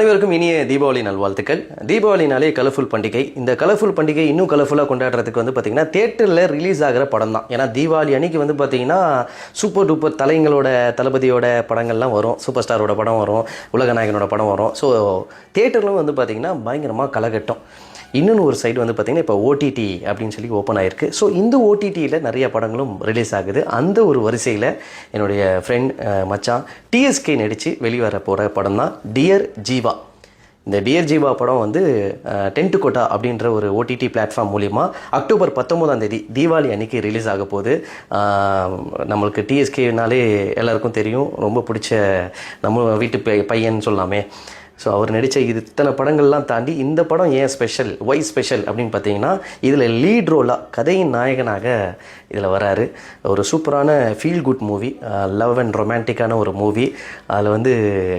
அனைவருக்கும் இனிய தீபாவளி நல்வாழ்த்துக்கள். தீபாவளினாலே கலர்ஃபுல் பண்டிகை. இந்த கலர்ஃபுல் பண்டிகை இன்னும் கலர்ஃபுல்லாக கொண்டாடுறதுக்கு பார்த்தீங்கன்னா தியேட்டரில் ரிலீஸ் ஆகிற படம் தான். ஏன்னா தீபாவளி அன்னைக்கு பார்த்தீங்கன்னா சூப்பர் டூப்பர் தலைங்களோட தளபதியோட படங்கள்லாம் வரும், சூப்பர் ஸ்டாரோட படம் வரும், உலகநாயகனோட படம் வரும். ஸோ தியேட்டர்லும் பார்த்தீங்கன்னா பயங்கரமாக கலகட்டம். இன்னொன்று ஒரு சைடு பார்த்தீங்கன்னா இப்போ ஓடிடி அப்படின்னு சொல்லி ஓப்பன் ஆகிருக்கு. ஸோ இந்த ஓடிடியில் நிறைய படங்களும் ரிலீஸ் ஆகுது. அந்த ஒரு வரிசையில் என்னுடைய ஃப்ரெண்ட் மச்சான் டிஎஸ்கே நடித்து வெளிவர போகிற படம் தான் டியர் ஜீவா. இந்த டியர் ஜீவா படம் டென்ட் கோட்டா அப்படின்ற ஒரு ஓடிடி பிளாட்ஃபார்ம் மூலிமா அக்டோபர் 19 தீபாவளி அன்றைக்கி ரிலீஸ் ஆக போகுது. நம்மளுக்கு டிஎஸ்கேனாலே எல்லாருக்கும் தெரியும், ரொம்ப பிடிச்ச நம்ம வீட்டு பையன் சொல்லாமே. ஸோ அவர் நடித்த இத்தனை படங்கள்லாம் தாண்டி இந்த படம் ஏன் ஸ்பெஷல், ஒய் ஸ்பெஷல் அப்படின்னு பார்த்தீங்கன்னா இதில் லீட் ரோலாக கதையின் நாயகனாக இதில் வராரு. ஒரு சூப்பரான feel good movie, love and ரொமான்டிக்கான ஒரு மூவி. அதில்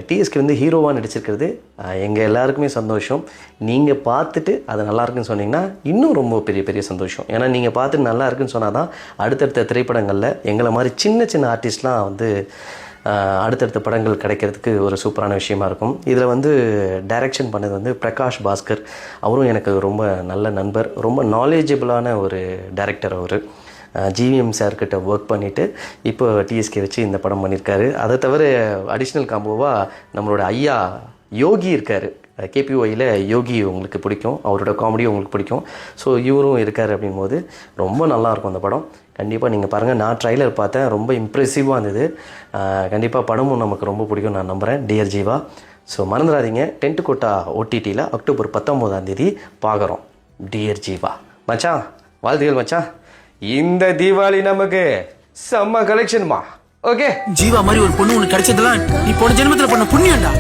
டிஎஸ்கே ஹீரோவாக நடிச்சிருக்கிறது எங்கள் எல்லாருக்குமே சந்தோஷம். நீங்கள் பார்த்துட்டு அது நல்லா இருக்குன்னு சொன்னீங்கன்னா இன்னும் ரொம்ப பெரிய பெரிய சந்தோஷம். ஏன்னா நீங்கள் பார்த்துட்டு நல்லா இருக்குன்னு சொன்னால் தான் அடுத்தடுத்த திரைப்படங்களில் எங்களை மாதிரி சின்ன சின்ன ஆர்டிஸ்ட்லாம் அடுத்தடுத்த படங்கள் கிடைக்கிறதுக்கு ஒரு சூப்பரான விஷயமா இருக்கும். இதில் டைரக்ஷன் பண்ணது பிரகாஷ் பாஸ்கர். அவரும் எனக்கு ரொம்ப நல்ல நண்பர், ரொம்ப நாலேஜபிளான ஒரு டைரக்டர். அவர் ஜிவிஎம் சார்கிட்ட ஒர்க் பண்ணிவிட்டு இப்போ டிஎஸ்கே வச்சு இந்த படம் பண்ணியிருக்காரு. அதை தவிர அடிஷ்னல் காம்போவாக நம்மளோட ஐயா யோகி இருக்கார். கேபிஒயில் யோகி உங்களுக்கு பிடிக்கும், அவரோட காமெடியும் உங்களுக்கு பிடிக்கும். ஸோ இவரும் இருக்கார் அப்படிங்கும்போது ரொம்ப நல்லாயிருக்கும் அந்த படம். கண்டிப்பாக நீங்கள் பாருங்கள். நான் ட்ரைலர் பார்த்தேன், ரொம்ப இம்ப்ரெசிவாக இருந்தது. கண்டிப்பாக படமும் நமக்கு ரொம்ப பிடிக்கும் நான் நம்புகிறேன், டியர் ஜீவா. ஸோ மறந்துடாதீங்க, டென்ட் கோட்டா ஓடிடியில் அக்டோபர் 19 பார்க்குறோம் டியர் ஜீவா. மச்சான் வாழ்த்துகள் மச்சான். இந்த தீபாவளி நமக்கு செம்ம கலெக்ஷன்மா. ஓகே, ஜீவா மாதிரி ஒரு பொண்ணு உனக்கு கிடைச்சதெல்லாம் நீ போன ஜென்மத்தில் பண்ண புண்ணியம்டா.